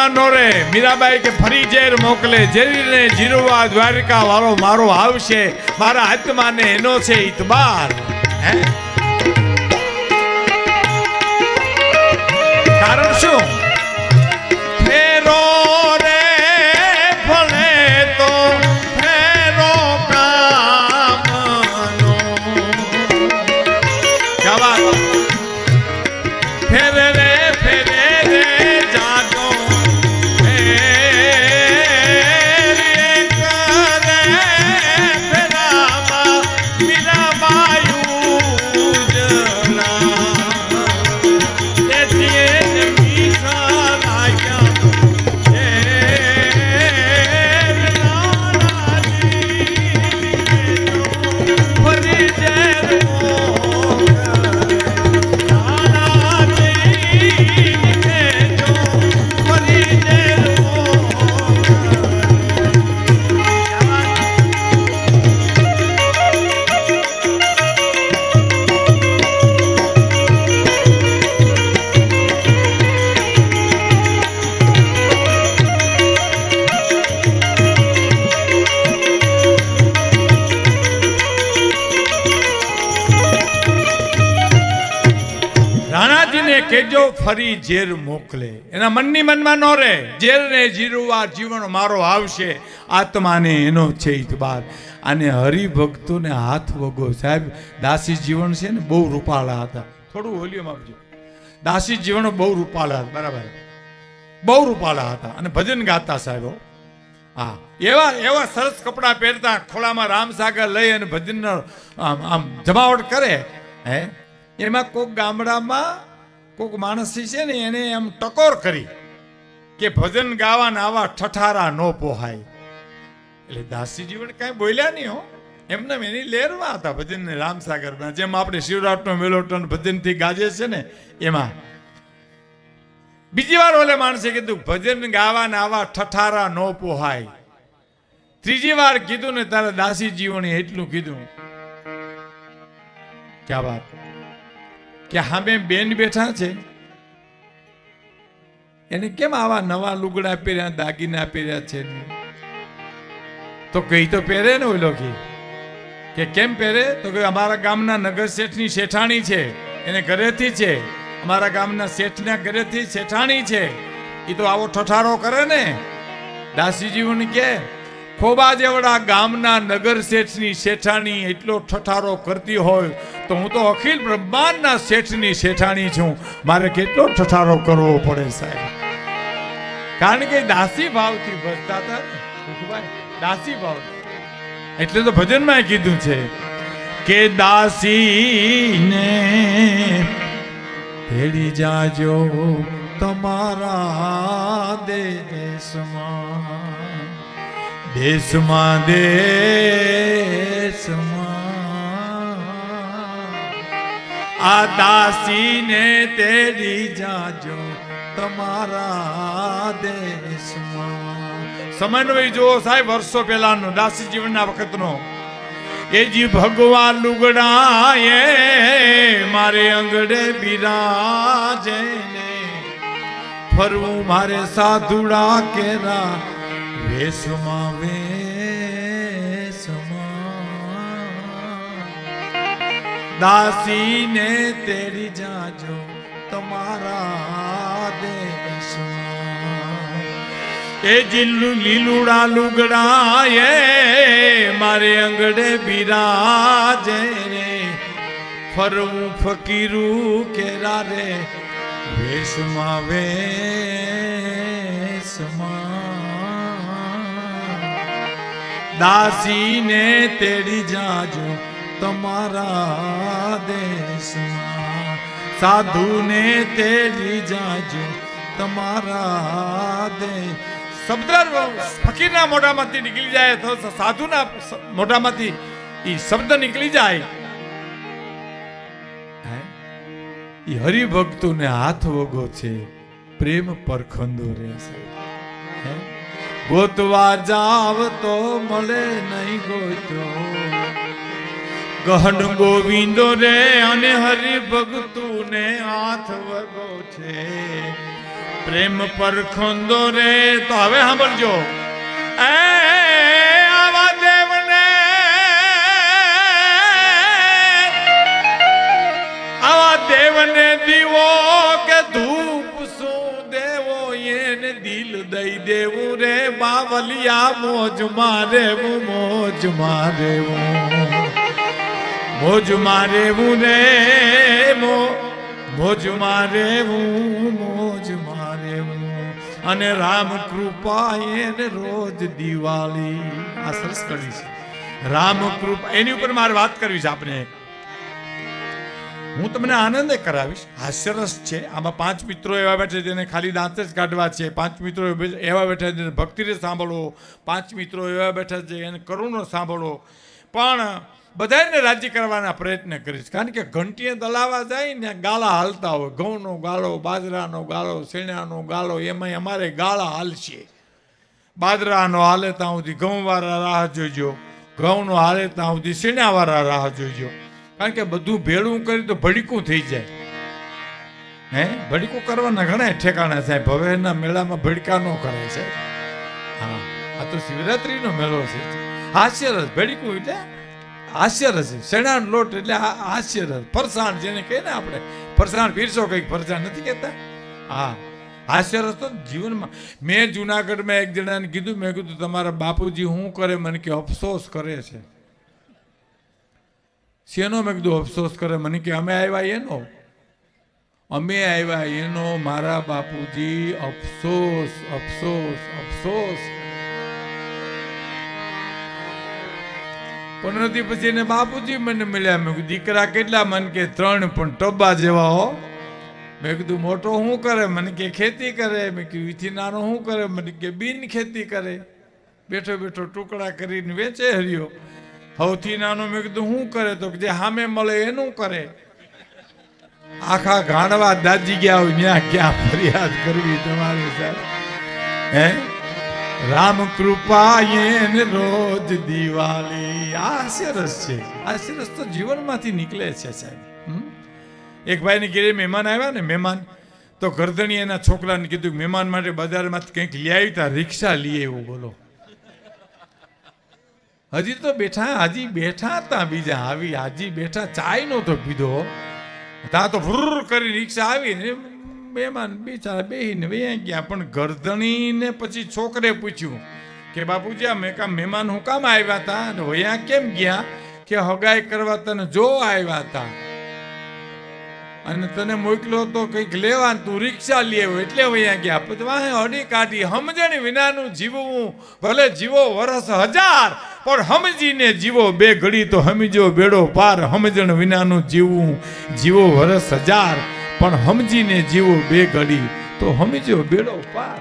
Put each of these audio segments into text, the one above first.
મનમાં નો રે. મીરાબાઈ કે ફરી ઝેર મોકલે, ઝેરીને જીરવા દ્વારકા વાળો મારો આવશે, મારા આત્માને એનો છે ઇતબાર. હે કારણ શું? ફેરો રે ભલે તો ફેરો કામનો. ક્યા વાત? ફેરે રે ફેરે રે જાગો કેજો ફરી ઝેર મોકલે. એના મનની મનમાં નો રે. ઝેર ને જીરવા જીવન મારો આવશે, આત્માને એનો છે ઇતબાર. અને હરિભક્તોને હાથ વગો. સાહેબ દાસી જીવન છે ને બહુ રૂપાળા હતા. થોડું વોલ્યુમ આપજો. દાસી જીવન બહુ રૂપાળા હતા. બરાબર, બહુ રૂપાળા હતા અને ભજન ગાતા સાહેબો. હા, એવા એવા સરસ કપડા પહેરતા, ખોળામાં રામસાગર લઈ અને ભજનનો આમ જમાવટ કરે. હે એમાં કોઈક ગામડામાં કોઈક માણસ છે ને એને એમ ટકોર કરી કે ભજન ગાવાના આવા ઠઠારા નો પોહાય. એટલે દાસી જીવન કઈ બોલ્યા નહીં હો. એમને એની લહેરમાં હતા ભજન રામસાગરમાં. જેમ આપણે શિવરાત્રિનો મેળો ભજનથી ગાજે છે ને એમાં. બીજી વાર ઓલે માણસે કીધું ભજન ગાવાના આવા ઠઠારા નો પોહાય. ત્રીજી વાર કીધું ને તારા દાસી જીવને એટલું કીધું. ક્યા વાત કે સામે બેન બેઠા છે, એને કેમ આવા નવા લુગડા પહેર્યા, દાગીના પહેર્યા છે? તો કઈ તો પહેરે ને ઓલો કે કેમ પહેરે? તો કે અમારા ગામના નગર શેઠની શેઠાણી છે, એને ઘરેથી છે. અમારા ગામના શેઠના ઘરેથી શેઠાણી છે. એ તો આવો ઠઠારો કરે ને. દાસીજીઓને કે ખોબા જેવડા ગામના નગર શેઠની શેઠાણી એટલો ઠઠારો કરતી હોય તો હું તો અખિલ બ્રહ્માંડના શેઠની શેઠાણી છું, મારે કેટલો ઠઠારો કરવો પડે સાહેબ. કારણ કે દાસી ભાવથી ભજતા હતા ને. દાસી ભાવ એટલે તો ભજનમાં કીધું છે કે દાસીને તેડી જાજો તમારા દેશમાં, દેશમાં દેશમાં. આ દાસીને તેડી જાજો તમારા દેશમાં. સમન્વય જુઓ સાહેબ, વર્ષો પહેલાનો દાસી જીવનના વખતનો. એ જી ભગવાન લુગડા એ મારે અંગડે બિરાજે ને, ફરવું મારે સાધુડા કેરા વેશમાં વેશમાં. દાસીને તેડી જાજો તમારા દેશમાં. એ જીલું લીલુડા લુગડા એ મારે અંગડે બિરાજે રે, ફરવું ફકીરું કેરા રે વેશમાં વેશમાં. દાસીને તેડી જાજો તમારા દેશમાં, સાધુને તેડી જાજો તમારા દેશ. શબ્દ ફકીરના મોઢામાંથી નીકળી જાય તો સાધુના મોઢામાંથી એ શબ્દ નીકળી જાય. એ હરિભક્તોને હાથ વગો છે, પ્રેમ પરખંદો રહેશે. ગોતવા જાવ તો મળે નહીં ગોતો, ગહન ગોવિંદો રે અને હરિભક્તોને હાથ વગો છે, પ્રેમ પર ખોંદો રે. તો હવે સાંભળજો, આવા દેવને, આવા દેવને દીવો કે ધૂપ શું દેવો, એને દિલ દઈ દેવું રે બાવલિયા. મોજ મારેવું, મોજ મારેવું, મોજ મારેવું રે, મોજ મારેવું, મોજ મારેવું. અને રામ કૃપા એને રોજ દિવાળી. આ સરસ કરી છે રામ કૃપા. એની ઉપર મારે વાત કરવી છે આપણે. હું તમને આનંદ કરાવીશ. હાસ્યરસ છે આમાં. 5 મિત્રો એવા બેઠા જેને ખાલી દાંત જ કાઢવા છે. 5 મિત્રો એવા બેઠા જેને ભક્તિને સાંભળો. 5 મિત્રો એવા બેઠા છે એને કરુણો સાંભળો. પણ બધાને રાજી કરવાના પ્રયત્ન કરીશ. કારણ કે ઘંટીએ દલાવા જાય ને ગાળા હાલતા હોય. ઘઉંનો ગાળો, બાજરાનો ગાળો, શેણાનો ગાળો, એમાંય અમારે ગાળા હાલશે. બાજરાનો હાલે ત્યાં સુધી ઘઉંવાળા રાહ જોઈજો, ઘઉંનો હાલે ત્યાં સુધી શેણાવાળા રાહ જોઈજો. કારણ કે બધું ભેળું કરી તો ભડીકું થઈ જાય. ભડીકું કરવાના ઘણા ઠેકાણા સાહેબ. ભવેના મેળામાં ભડકા ન કરે છે. હા, આ તો શિવરાત્રીનો મેળો છે. હાસ્યરસ ભડીકું એટલે હાસ્યરસ. શેણાનો લોટ એટલે હાસ્યરસ. ફરસાણ જેને કહે ને આપણે, ફરસાણ પીરસો કંઈક, ફરસાણ નથી કહેતા. હા, હાસ્યરસ તો જીવનમાં. મેં જુનાગઢમાં એક જણાને કીધું, મેં કીધું તમારા બાપુજી શું કરે? મને કે અફસોસ કરે છે. શેનો? મેં કીધું અફસોસ કરે. મને કે અમે આવ્યા એનો, અમે આવ્યા એનો. મારા બાપુજી અફસોસ, અફસોસ, અફસોસ. પણ પછી એને બાપુજી મને મળ્યા. મેં કીધું દીકરા કેટલા? મને કે 3, પણ ટબ્બા જેવા હો. મેં કીધું મોટો શું કરે? મને કે ખેતી કરે. મેં કીધું વીથી નાનો શું કરે? મને કે બિન ખેતી કરે. બેઠો બેઠો ટુકડા કરીને વેચે હર્યો. સૌથી નાનો મેં કીધું શું કરે? તો જે સામે મળે એનું કરે. આખા ગાંડવા દાજી ગયા હોય ત્યાં ક્યાં ફરિયાદ કરવી તમારી સાહેબ? રામ કૃપા એને રોજ દિવાળી. આ હાસ્યરસ છે. હાસ્યરસ તો જીવનમાંથી નીકળે છે સાહેબ. એક ભાઈની ઘરે મહેમાન આવ્યા ને, મહેમાન તો ગરદણી એના છોકરાને કીધું મહેમાન માટે બજારમાંથી કંઈક લઈ આવી તા, રિક્ષા લઈ આવ્યું. બોલો, હજી તો બેઠા, હજી બેઠા હતા બીજા આવી, હજી બેઠા, ચાય નહોતો પીધો. ત્યાં તો ભૂર કરી રિક્ષા આવીને મહેમાન બિચારા બેહીને વયા ગયા. પણ ગરદણીને પછી છોકરે પૂછ્યું કે બાપુજી મેં કામ મહેમાન હું કામ આવ્યા હતા અને વયા કેમ ગયા? કે હગાઈ કરવા તને જો આવ્યા હતા અને તને મોકલો તો કંઈક લેવા, તું રિક્ષા લઈ આવ્યો એટલે વયા ગયા. પછી વાહે અડી કાઢી. સમજણ વિનાનું જીવવું ભલે જીવો વરસ 1000, પણ સમજીને જીવો 2 ઘડી તો સમજો બેડો પાર. સમજણ વિનાનું જીવવું જીવો વરસ 1000, પણ સમજીને જીવો 2 ઘડી તો સમજો બેડો પાર.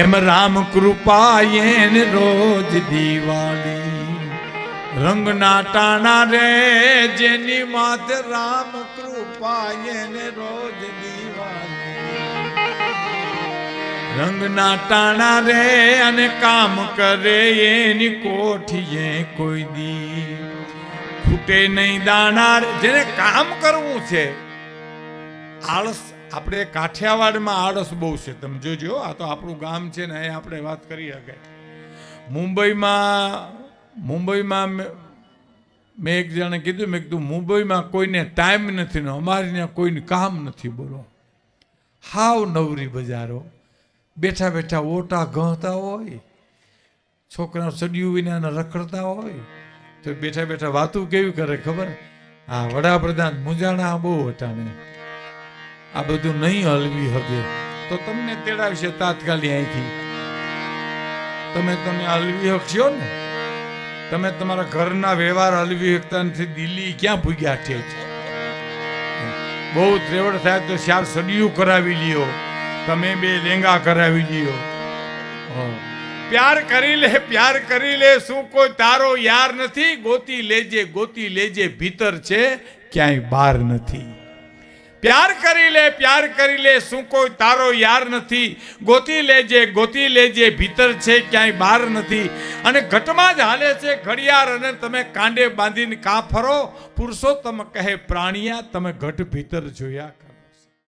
એમ રામ કૃપા એને રોજ દિવાળી. રંગના ટાણા રે જેની માથે રામ કૃપા એને રોજ દિવાળી. રંગના ટાણા રે અને કામ કરે એની કોઠીએ કોઈ દી ખૂટે નહીં દાણા. જેને કામ કરવું છે, આળસ. આપણે કાઠિયાવાડમાં આળસ બહુ છે, તમે જોજો. આ તો આપણું ગામ છે ને, અહીં આપણે વાત કરી શકાય. મુંબઈમાં મેં એક જણે કીધું, મેં કીધું મુંબઈમાં કોઈને ટાઈમ નથી ને અમારે ત્યાં કોઈને કામ નથી. બોલો, હાવ નવરી બજારો. બેઠા બેઠા ઓટા ગહતા હોય, છોકરા સડિયું વિના રખડતા હોય, તો બેઠા બેઠા વાતું કેવી કરે ખબર? હા, વડાપ્રધાન મુંજાણા બહુ હટાણે, આ બધું નહીં હલવી શકે તો તમને તેડાવશે તાત્કાલિક અહીંથી. તમે હલવી શકશો ને? તમે તમારા ઘરના વ્યવહાર હલવી શકતા નથી. દિલ્હી ક્યાં ભૂગ્યા છે? બહુ ત્રેવડ થાય તો 4 સડિયું કરાવી લ્યો, તમે 2 લેંગા કરાવી લ્યો. પ્યાર કરી લે, પ્યાર કરી લે, શું કોઈ તારો યાર નથી? ગોતી લેજે, ગોતી લેજે, ભીતર છે ક્યાંય બહાર નથી. પ્યાર કરી લે, પ્યાર કરી લે, શું કોઈ તારો યાર નથી? ગોતી લેજે, ગોતી લેજે, ભીતર છે ક્યાંય બહાર નથી. અને ઘટમાં જ હાલે છે ઘડિયાળ અને તમે કાંડે બાંધીને કાં ફરો? પુરુષોત્તમ કહે પ્રાણિયા તમે ઘટ ભીતર જોયા.